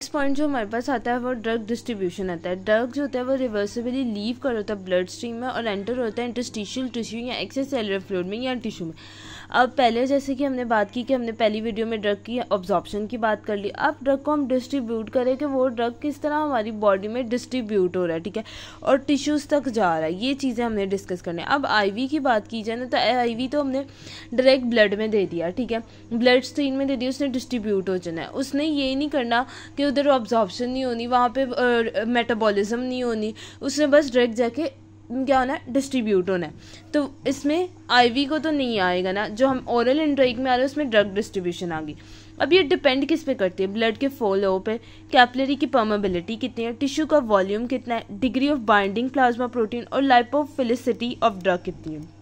Next point जो हमारे पास आता है वो ड्रग डिस्ट्रीब्यूशन आता है। ड्रग जो होता है वो रिवर्सिबली लीव कर होता है ब्लड स्ट्रीम में और एंटर होता है इंटरस्टिशियल टिश्यू या एक्सेस सेलुलर फ्लूइड में या टिश्यू में। अब पहले जैसे कि हमने बात की कि हमने पहली वीडियो में ड्रग की ऑब्जॉर्प्शन की बात कर ली। अब ड्रग को हम डिस्ट्रीब्यूट करें कि वो ड्रग किस तरह हमारी बॉडी में डिस्ट्रीब्यूट हो रहा है, ठीक है, और टिश्यूज़ तक जा रहा है, ये चीज़ें हमने डिस्कस करनी है। अब आईवी की बात की जाए ना तो आईवी तो हमने डायरेक्ट ब्लड में दे दिया, ठीक है, ब्लड स्ट्रीम में दे दिया, उसने डिस्ट्रीब्यूट हो जाना है। उसने ये नहीं करना कि उधर ऑब्जॉर्प्शन नहीं होनी, वहाँ पे मेटाबॉलिज्म नहीं होनी, उसने बस डायरेक्ट जाके क्या होना है, डिस्ट्रीब्यूट होना है। तो इसमें आईवी को तो नहीं आएगा ना, जो हम ओरल इंटेक में आ रहे हैं उसमें ड्रग डिस्ट्रीब्यूशन आ गई। अब ये डिपेंड किस पे करती है, ब्लड के फ्लो पे, कैपिलरी की परमेबिलिटी कितनी है, टिश्यू का वॉल्यूम कितना है, degree of binding plasma protein और लाइपोफिलिसिटी ऑफ ड्रग कितनी है।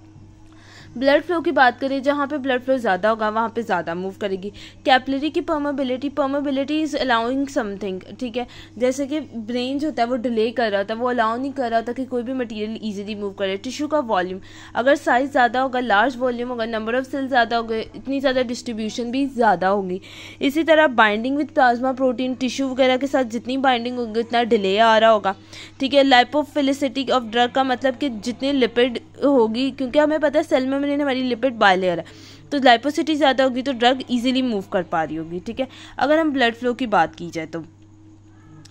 ब्लड फ्लो की बात करें, जहाँ पे ब्लड फ्लो ज़्यादा होगा वहाँ पे ज़्यादा मूव करेगी। कैपिलरी की परमेबिलिटी इज़ अलाउइंग समथिंग, ठीक है, जैसे कि ब्रेन जो होता है वो डिले कर रहा था, वो अलाउ नहीं कर रहा था कि कोई भी मटेरियल इजीली मूव करे। टिश्यू का वॉल्यूम, अगर साइज ज़्यादा होगा, लार्ज वॉल्यूम होगा, नंबर ऑफ सेल ज़्यादा होगा, इतनी ज़्यादा डिस्ट्रीब्यूशन भी ज़्यादा होगी। इसी तरह binding with plasma protein, tissue वगैरह के साथ जितनी बाइंडिंग होगी उतना डिले आ रहा होगा, ठीक है। लाइपोफिलिसिटी ऑफ ड्रग का मतलब कि जितने लिपिड होगी, क्योंकि हमें पता है सेल मेम्ब्रेन हमारी लिपिड बायलेयर है, तो लाइपोसिटी ज़्यादा होगी तो ड्रग इजीली मूव कर पा रही होगी, ठीक है। अगर हम ब्लड फ्लो की बात की जाए तो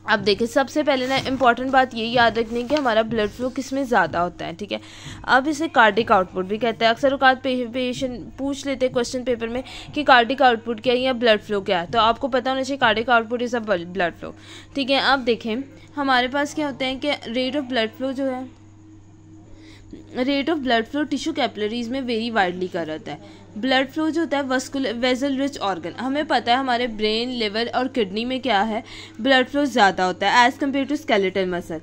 अब देखिए सबसे पहले ना इंपॉर्टेंट बात ये याद रखनी कि हमारा ब्लड फ्लो किस में ज़्यादा होता है, ठीक है। अब इसे कार्डिक आउटपुट भी कहते हैं। अक्सर औकात पेशेंट पूछ लेते हैं क्वेश्चन पेपर में कि कार्डिक आउटपुट क्या है या ब्लड फ्लो क्या है, तो आपको पता होना चाहिए cardiac output is a blood flow, ठीक है। अब देखें हमारे पास क्या होते हैं कि रेट ऑफ ब्लड फ्लो जो है, rate of blood flow tissue capillaries में वेरी वाइडली कर रहता है। ब्लड फ्लो जो होता है वस्कुलर वेजल रिच ऑर्गन, हमें पता है हमारे ब्रेन, लिवर और किडनी में क्या है, ब्लड फ्लो ज़्यादा होता है as compared to skeletal muscle,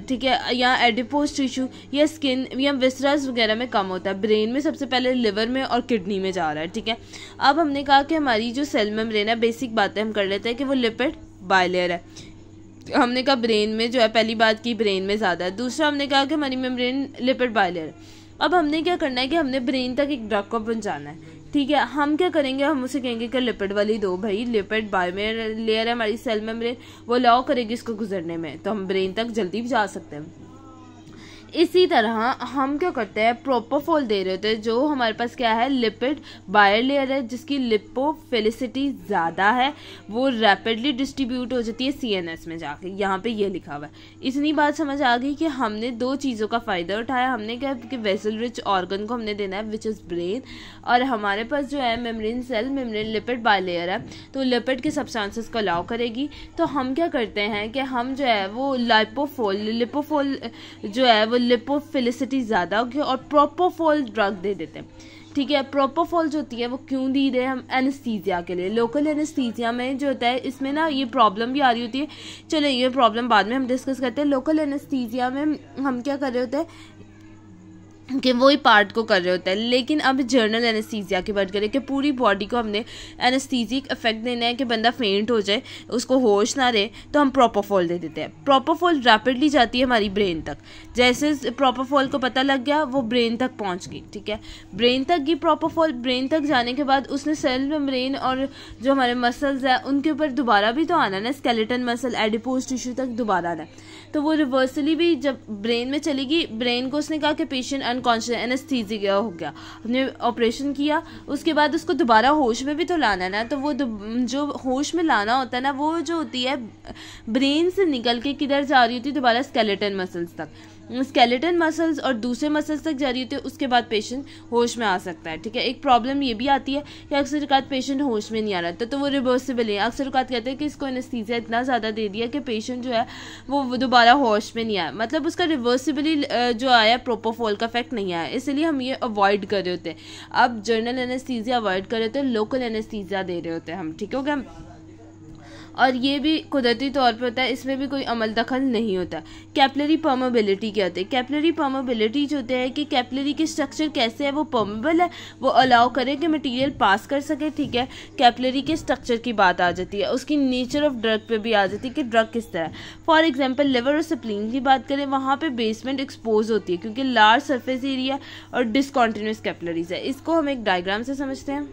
ठीक है, या एडिपोज टिश्यू या स्किन या विसरस वगैरह में कम होता है। ब्रेन में सबसे पहले लिवर में और किडनी में जा रहा है, ठीक है। अब हमने कहा कि हमारी जो सेल मेम्ब्रेन है, बेसिक बातें हम कर लेते हैं कि वो लिपिड बायलेयर है। हमने कहा ब्रेन में जो है, पहली बात की ब्रेन में ज़्यादा है, दूसरा हमने कहा कि हमारी मेम्ब्रेन लिपिड बायलेयर है। अब हमने क्या करना है कि हमने ब्रेन तक एक ड्रग को पहुंचाना है, ठीक है। हम क्या करेंगे, हम उसे कहेंगे कि लिपिड वाली दो भाई, लिपिड बायलेयर है हमारी सेल मेम्ब्रेन, वो अलाउ करेगी इसको गुजरने में, तो हम ब्रेन तक जल्दी भी जा सकते हैं। इसी तरह हम क्या करते हैं, प्रोपोफॉल दे रहे होते हैं, जो हमारे पास क्या है, लिपिड बायलेयर है जिसकी लिपोफिलिसिटी ज़्यादा है, वो रैपिडली डिस्ट्रीब्यूट हो जाती है सीएनएस में जाके, यहाँ पे ये लिखा हुआ है। इतनी बात समझ आ गई कि हमने दो चीज़ों का फ़ायदा उठाया। हमने क्या कि वेसल रिच ऑर्गन को हमने देना है विच इज़ ब्रेन, और हमारे पास जो है membrane cell membrane lipid bilayer है, तो लिपिड के सब्सटेंसेस को अलाउ करेगी। तो हम क्या करते हैं कि हम जो है वो लिपोफोल जो है वो लिपोफिलिसिटी ज़्यादा होगी और प्रोपोफॉल ड्रग दे देते हैं, ठीक है। प्रोपोफॉल जो होती है वो क्यों दी रहे, हम एनेस्थीसिया के लिए, लोकल एनेस्थीसिया में जो होता है, इसमें ना ये प्रॉब्लम भी आ रही होती है, चलो ये प्रॉब्लम बाद में हम डिस्कस करते हैं। लोकल एनेस्थीसिया में हम क्या कर रहे होते हैं कि वही पार्ट को कर रहे होता है, लेकिन अब जर्नल एनेस्थीसिया की बात करें कि पूरी बॉडी को हमने एनेस्थीसिक इफेक्ट देना है कि बंदा फेंट हो जाए, उसको होश ना रहे, तो हम प्रोपोफॉल दे देते हैं। प्रोपोफॉल रैपिडली जाती है हमारी ब्रेन तक, जैसे प्रोपोफॉल को पता लग गया वो ब्रेन तक पहुंच गई, ठीक है। ब्रेन तक गई प्रोपोफॉल, ब्रेन तक जाने के बाद उसने सेल मेम्ब्रेन और जो हमारे मसल्स है उनके ऊपर दोबारा भी तो आना ना, स्केलेटन मसल एडिपोज टिश्यू तक दोबारा आना, तो वो रिवर्सली भी जब ब्रेन में चलेगी, ब्रेन को उसने कहा कि पेशेंट अनकॉन्शियस एनेस्थीसिया हो गया, हमने ऑपरेशन किया, उसके बाद उसको दोबारा होश में भी तो लाना है ना, तो वो जो होश में लाना होता है ना, वो जो होती है ब्रेन से निकल के किधर जा रही होती है, दोबारा स्केलेटन मसल्स तक, स्केलेटन मसल्स और दूसरे मसल्स तक जा रही होती है, उसके बाद पेशेंट होश में आ सकता है, ठीक है। एक प्रॉब्लम ये भी आती है कि अक्सर औकात पेशेंट होश में नहीं आ रहा था, तो वो रिवर्सिबल है। अक्सर औकात कहते हैं कि इसको एनेस्थीसिया इतना ज़्यादा दे दिया कि पेशेंट जो है वो दोबारा होश में नहीं आया, मतलब उसका रिवर्सिबली जो आया प्रोपोफॉल का इफेक्ट नहीं आया, इसलिए हम ये अवॉइड कर रहे होते हैं। अब जर्नल एनेस्थीसिया अवॉइड कर रहे होते हैं, लोकल एनेस्थीसिया दे रहे होते हैं हम, ठीक हो गया। और ये भी कुदरती तौर पर होता है, इसमें भी कोई अमल दखल नहीं होता। कैपिलरी परमेबिलिटी क्या होती है, कैपिलरी परमेबिलिटी जो होता है कि कैपिलरी की स्ट्रक्चर कैसे है, वो परमेबल है, वो अलाउ करे कि मटेरियल पास कर सके, ठीक है। कैपिलरी के स्ट्रक्चर की बात आ जाती है, उसकी नेचर ऑफ ड्रग पे भी आ जाती है कि ड्रग किस तरह। फॉर एग्जाम्पल लिवर और स्प्लीन की बात करें, वहाँ पे बेसमेंट एक्सपोज होती है क्योंकि लार्ज सरफेस एरिया और डिसकॉन्टिन्यूस कैपिलरीज है। इसको हम एक डायग्राम से समझते हैं।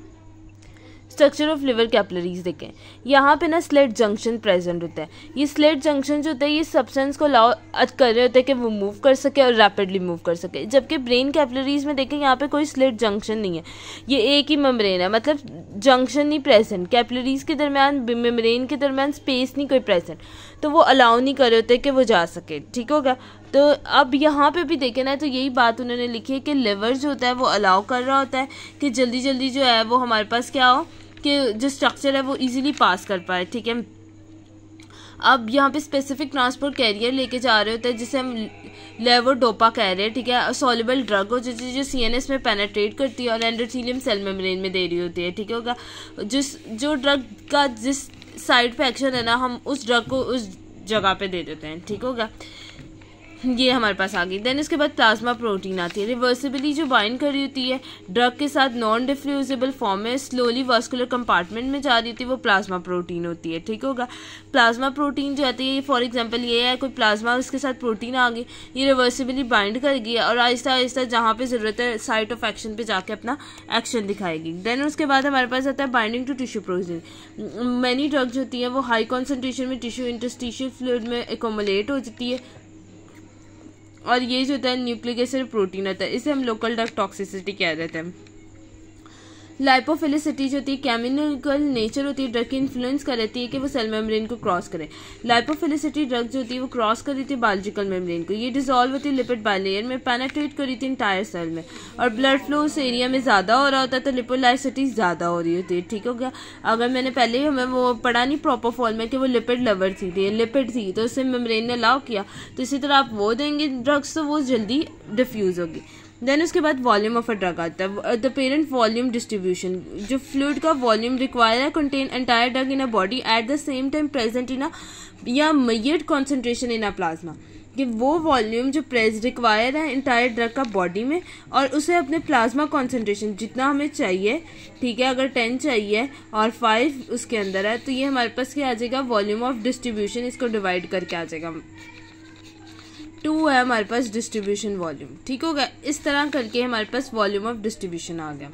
स्ट्रक्चर ऑफ लिवर कैपिलरीज देखें, यहाँ पे ना स्लेट जंक्शन प्रेजेंट होता है। ये स्लेट जंक्शन जो होता है ये सब्सटेंस को अलाउ कर रहे होते हैं कि वो मूव कर सके और रैपिडली मूव कर सके, जबकि ब्रेन कैपिलरीज में देखें यहाँ पे कोई स्लेट जंक्शन नहीं है, ये एक ही मेम्ब्रेन है, मतलब जंक्शन नहीं प्रेजेंट, कैपिलरीज के दरमियान मेम्ब्रेन के दरमियान स्पेस नहीं कोई प्रेजेंट, तो वो अलाउ नहीं कर रहे होते कि वो जा सके। ठीक होगा, तो अब यहाँ पे भी देखें ना तो यही बात उन्होंने लिखी है कि लिवर जो होता है वो अलाउ कर रहा होता है कि जल्दी जल्दी जो है वो हमारे पास क्या हो कि जो स्ट्रक्चर है वो इजीली पास कर पाए। ठीक है, अब यहाँ पे स्पेसिफिक ट्रांसपोर्ट कैरियर लेके जा रहे होते हैं जिसे हम लेवोडोपा कह रहे हैं। ठीक है, सॉल्युबल ड्रग हो जो सीएनएस में पेनेट्रेट करती है और एंडोथेलियम सेल मेम्ब्रेन में दे रही होती है। ठीक होगा, जो ड्रग का जिस साइड पे एक्शन है ना हम उस ड्रग को उस जगह पे दे देते हैं। ठीक होगा, ये हमारे पास आ गई। देन इसके बाद प्लाज्मा प्रोटीन आती है, रिवर्सिबली जो बाइंड कर रही होती है ड्रग के साथ नॉन डिफ्यूजिबल फॉर्म में स्लोली वास्कुलर कंपार्टमेंट में जा रही होती है, वो प्लाज्मा प्रोटीन होती है। ठीक होगा, प्लाज्मा प्रोटीन जो आती है फॉर एग्जांपल ये है कोई प्लाज्मा उसके साथ प्रोटीन आ गई, ये रिवर्सिबली बाइंड कर गई और आहिस्ता आहिस्ता जहाँ पे ज़रूरत है साइट ऑफ एक्शन पे जाके अपना एक्शन दिखाएगी। देन उसके बाद हमारे पास आता है binding to tissue protein. Many drugs होती हैं वो हाई कॉन्सेंट्रेशन में टिश्यू इंटरस्टिशियल फ्लूइड में एकोमुलेट हो जाती है और ये जो होता है न्यूक्लिक एसिड प्रोटीन होता है, इसे हम लोकल ड्रग टॉक्सिसिटी कह देते हैं। लाइपोफिलिसिटी जो होती है केमिकल नेचर होती है ड्रग की इन्फ्लुएंस कर रहती है कि वो सेल मेम्ब्रेन को क्रॉस करे। लाइपोफिलिसिटी ड्रग जो होती है वो क्रॉस कर रही थी बायोलॉजिकल मेम्ब्रेन को, ये डिसॉल्व होती है लिपिड बाइलेयर में, पेनेट्रेट कर रही थी इंटायर सेल में और ब्लड फ्लो उस एरिया में ज़्यादा हो रहा होता है तो लिपोलाइसिटी ज़्यादा हो रही होती है। ठीक हो गया, अगर मैंने पहले ही हमें वो पढ़ा नहीं प्रॉपर फॉर्म में कि वो लिपिड लवर थी लिपिड थी तो उसे मेम्ब्रेन ने अलाउ किया, तो इसी तरह आप वो देंगे ड्रग्स तो वो जल्दी डिफ्यूज़ होगी। देन उसके बाद वॉल्यूम ऑफ अ ड्रग आता है, द पेरेंट वॉल्यूम डिस्ट्रीब्यूशन, जो फ्लूइड का वॉल्यूम रिक्वायर है contain entire drug in a body at the same time present in a या measured concentration in a plasma, कि वो वॉल्यूम जो रिक्वायर है इंटायर ड्रग का बॉडी में और उसे अपने प्लाज्मा कॉन्सेंट्रेशन जितना हमें चाहिए, ठीक है, अगर 10 चाहिए और 5 उसके अंदर है तो ये हमारे पास क्या आ जाएगा वॉल्यूम ऑफ डिस्ट्रीब्यूशन, इसको डिवाइड करके आ जाएगा 2 है हमारे पास डिस्ट्रीब्यूशन वॉल्यूम। ठीक होगा, इस तरह करके हमारे पास वॉल्यूम ऑफ डिस्ट्रीब्यूशन आ गया।